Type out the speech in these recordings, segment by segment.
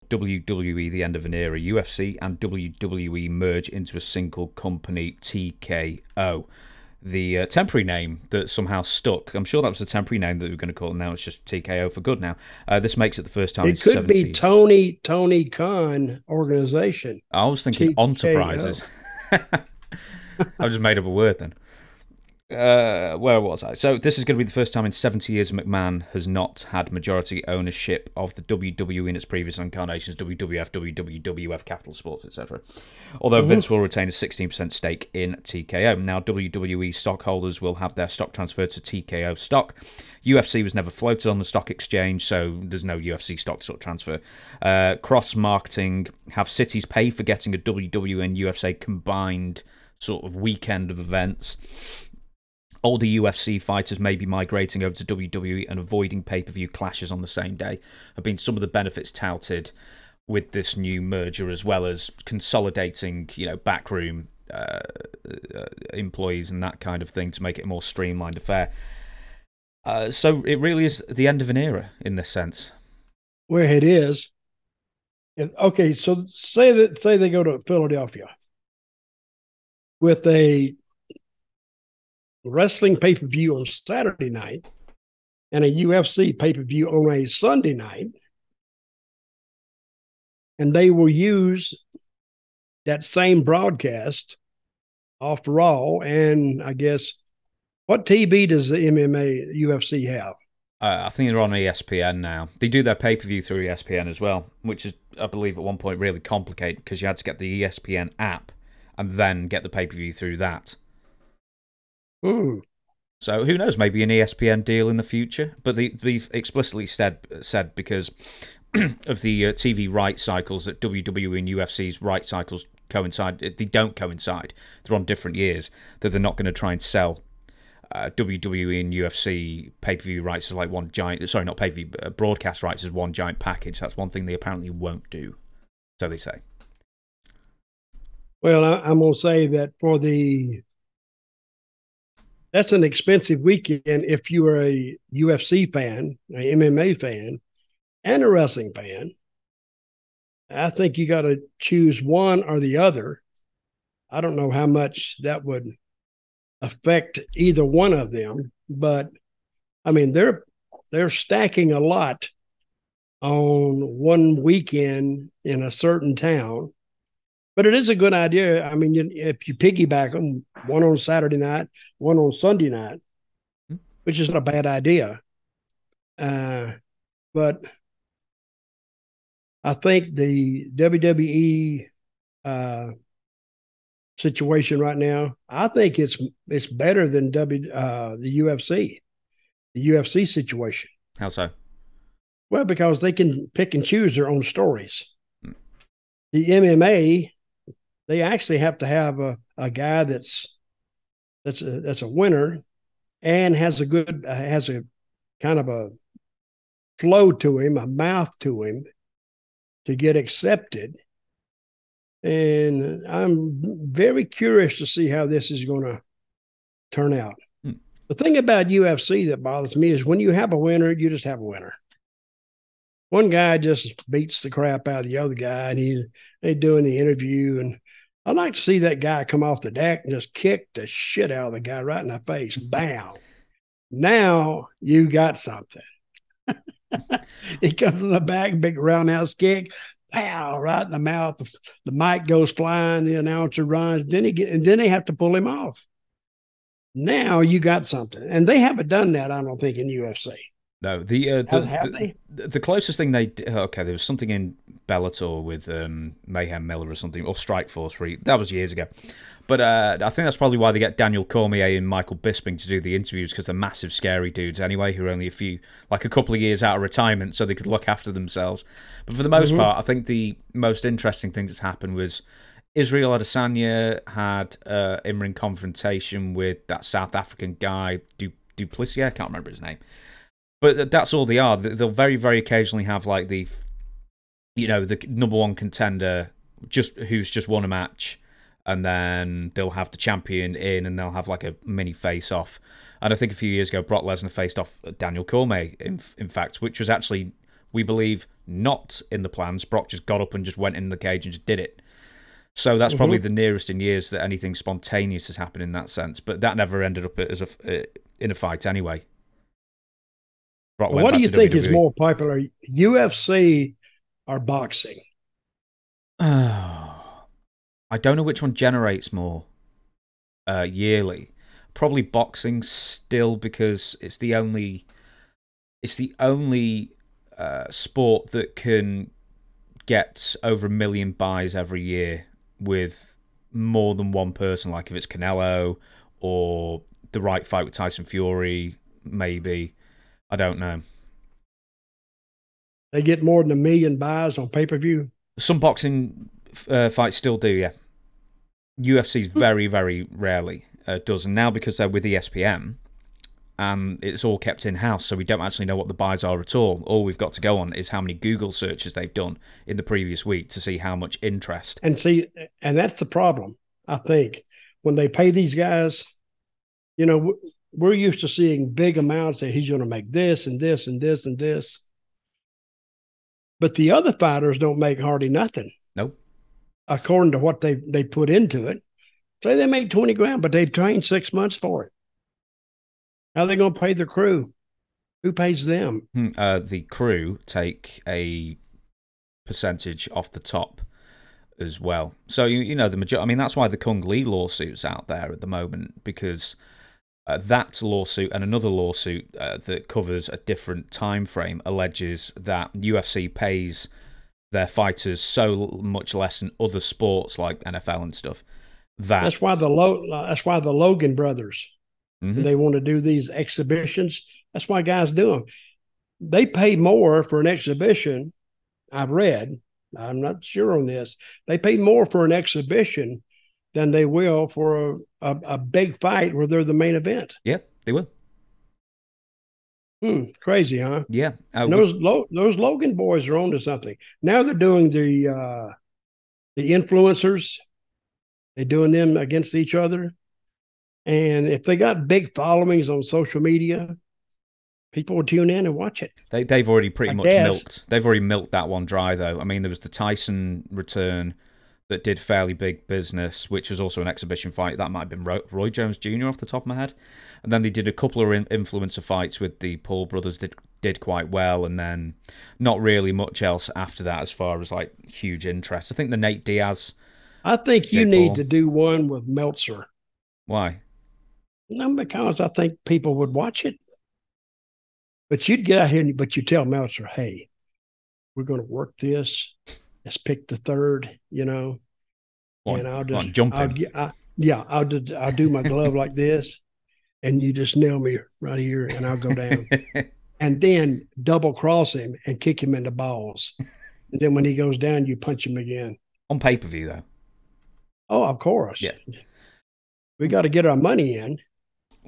WWE, the end of an era. UFC and WWE merge into a single company, TKO. The temporary name that somehow stuck. I'm sure that was the temporary name that we were going to call it. Now it's just TKO for good now. This makes it the first time in It could be 70. Tony Khan organization. I was thinking TKO. Enterprises. I just made up a word then. Where was I? So this is going to be the first time in 70 years McMahon has not had majority ownership of the WWE in its previous incarnations, WWF, WWF, Capital Sports, etc. Although Vince will retain a 16% stake in TKO. Now WWE stockholders will have their stock transferred to TKO stock. UFC was never floated on the stock exchange, so there's no UFC stock sort of transfer. Cross-marketing, have cities pay for getting a WWE and UFC combined sort of weekend of events. Older UFC fighters may be migrating over to WWE and avoiding pay-per-view clashes on the same day have been some of the benefits touted with this new merger, as well as consolidating, backroom employees and that kind of thing to make it a more streamlined affair. So it really is the end of an era in this sense. Where it is. Okay, so say they go to Philadelphia with a wrestling pay-per-view on Saturday night and a UFC pay-per-view on a Sunday night, and they will use that same broadcast after all. And I guess, what TV does the MMA UFC have? I think they're on ESPN now. They do their pay-per-view through ESPN as well, which is, I believe, at one point really complicated because you had to get the ESPN app and then get the pay-per-view through that. Ooh. So who knows, maybe an ESPN deal in the future. But they've explicitly said because of the TV rights cycles that WWE and UFC's rights cycles coincide. They don't coincide. They're on different years. That they're not going to try and sell WWE and UFC pay-per-view rights as like one giant... Sorry, not pay-per-view, broadcast rights as one giant package. That's one thing they apparently won't do. So they say. Well, I'm going to say that that's an expensive weekend if you are a UFC fan, an MMA fan, and a wrestling fan. I think you got to choose one or the other. I don't know how much that would affect either one of them, but I mean they're stacking a lot on one weekend in a certain town. But it is a good idea. I mean, if you piggyback them, one on Saturday night, one on Sunday night, which is not a bad idea. But I think the WWE situation right now, I think it's better than the UFC situation. How so? Well, because they can pick and choose their own stories. The MMA, they actually have to have a guy that's a winner and has a kind of a flow to him, a mouth to him, to get accepted. And I'm very curious to see how this is going to turn out. The thing about UFC that bothers me is when you have a winner, you just have a winner. One guy just beats the crap out of the other guy, and they're doing the interview, and I'd like to see that guy come off the deck and just kick the shit out of the guy right in the face. Bam. Now you got something. He comes from the back, big roundhouse kick, pow, right in the mouth. The mic goes flying, the announcer runs, and then they have to pull him off. Now you got something. And they haven't done that, I don't think, in UFC. No, have they? The closest thing they did, okay, there was something in Bellator with Mayhem Miller or something, or Strikeforce, that was years ago. But I think that's probably why they get Daniel Cormier and Michael Bisping to do the interviews, because they're massive, scary dudes anyway, who are only a couple of years out of retirement, so they could look after themselves. But for the most part, I think the most interesting thing that's happened was Israel Adesanya had in-ring confrontation with that South African guy, Duplessis, I can't remember his name. But that's all they are. They'll very, very occasionally have like the number one contender who's just won a match, and then they'll have the champion in, and they'll have like a mini face-off. And I think a few years ago, Brock Lesnar faced off Daniel Cormier, in fact, which was actually we believe not in the plans. Brock just got up and just went in the cage and just did it. So that's probably the nearest in years that anything spontaneous has happened in that sense. But that never ended up as in a fight anyway. What do you think is more popular, UFC or boxing? I don't know which one generates more yearly. Probably boxing still, because it's the only sport that can get over 1 million buys every year with more than one person. Like if it's Canelo or the right fight with Tyson Fury, maybe. I don't know. They get more than 1 million buys on pay-per-view? Some boxing fights still do, yeah. UFC's very, very rarely does. And now because they're with ESPN, it's all kept in-house, so we don't actually know what the buys are at all. All we've got to go on is how many Google searches they've done in the previous week to see how much interest. And that's the problem, I think. When they pay these guys, we're used to seeing big amounts that he's going to make this and this and this and this. But the other fighters don't make hardly nothing. Nope. According to what they put into it. Say they make 20 grand, but they've trained 6 months for it. How are they going to pay their crew? Who pays them? The crew take a percentage off the top as well. So, the majority. I mean, that's why the Kung Lee lawsuit's out there at the moment, because that lawsuit and another lawsuit that covers a different time frame alleges that UFC pays their fighters so much less than other sports like NFL and stuff. That's why the Logan brothers, they want to do these exhibitions. That's why guys do them. They pay more for an exhibition. I've read. I'm not sure on this. They pay more for an exhibition than they will for a big fight where they're the main event. Yeah, they will. Crazy, huh? Yeah. Those Logan boys are on to something. Now they're doing the influencers. They're doing them against each other. And if they got big followings on social media, people will tune in and watch it. They've already pretty much milked. They've already milked that one dry, though. I mean, there was the Tyson return that did fairly big business, which was also an exhibition fight. That might have been Roy Jones Jr. off the top of my head. And then they did a couple of influencer fights with the Paul brothers, did quite well, and then not really much else after that as far as like huge interest. I think the Nate Diaz. I think you need to do one with Meltzer. Why? No, because I think people would watch it. But you'd get out here, but you tell Meltzer, hey, we're going to work this. Let's pick the third, and I'll just jump. I'll do my glove like this, and you just nail me right here, and I'll go down, and then double cross him and kick him in the balls, and then when he goes down, you punch him again on pay-per-view, though. Oh, of course. Yeah, we got to get our money in.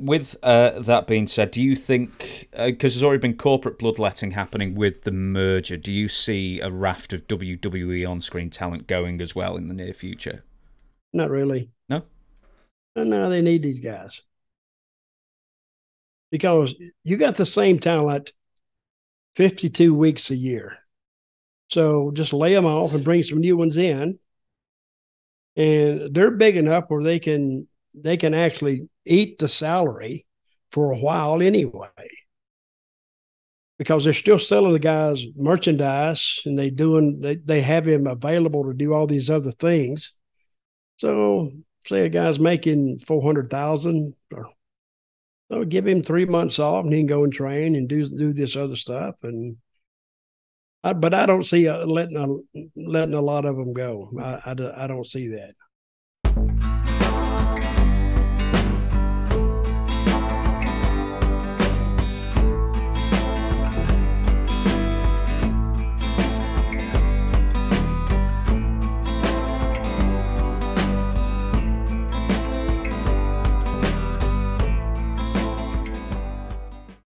With that being said, do you think, because there's already been corporate bloodletting happening with the merger, do you see a raft of WWE on-screen talent going as well in the near future? Not really. No? No, they need these guys. Because you got the same talent 52 weeks a year. So just lay them off and bring some new ones in. And they're big enough where they can actually eat the salary for a while anyway, because they're still selling the guys merchandise, and they have him available to do all these other things. So say a guy's making $400,000, so give him 3 months off, and he can go and train and do this other stuff. But I don't see letting a lot of them go. I don't see that.